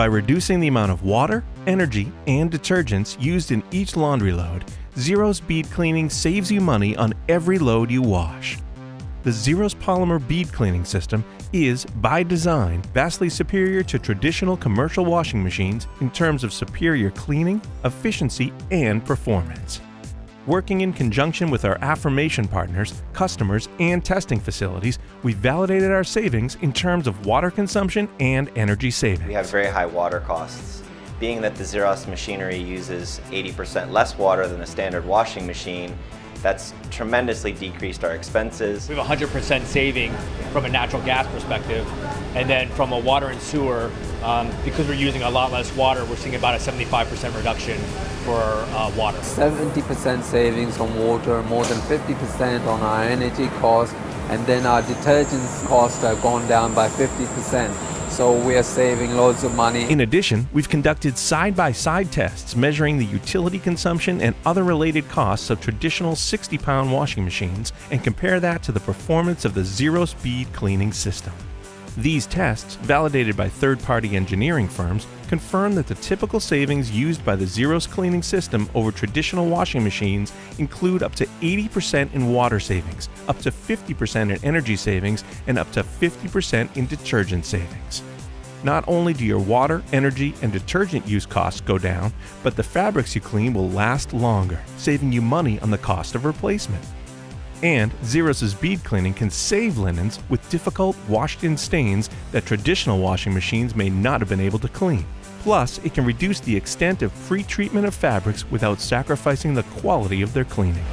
By reducing the amount of water, energy, and detergents used in each laundry load, Xeros bead cleaning saves you money on every load you wash. The Xeros Polymer bead cleaning system is, by design, vastly superior to traditional commercial washing machines in terms of superior cleaning, efficiency, and performance. Working in conjunction with our affirmation partners, customers, and testing facilities, we validated our savings in terms of water consumption and energy savings. We have very high water costs. Being that the Xeros machinery uses 80% less water than a standard washing machine, that's tremendously decreased our expenses. We have 100% saving from a natural gas perspective, and then from a water and sewer, because we're using a lot less water, we're seeing about a 75% reduction for water. 70% savings on water, more than 50% on our energy cost, and then our detergents costs have gone down by 50%. So we are saving loads of money. In addition, we've conducted side-by-side tests measuring the utility consumption and other related costs of traditional 60-pound washing machines and compare that to the performance of the Xeros bead cleaning system. These tests, validated by third-party engineering firms, confirm that the typical savings used by the Xeros cleaning system over traditional washing machines include up to 80% in water savings, up to 50% in energy savings, and up to 50% in detergent savings. Not only do your water, energy, and detergent use costs go down, but the fabrics you clean will last longer, saving you money on the cost of replacement. And Xeros' bead cleaning can save linens with difficult, washed-in stains that traditional washing machines may not have been able to clean. Plus, it can reduce the extent of pre-treatment of fabrics without sacrificing the quality of their cleaning.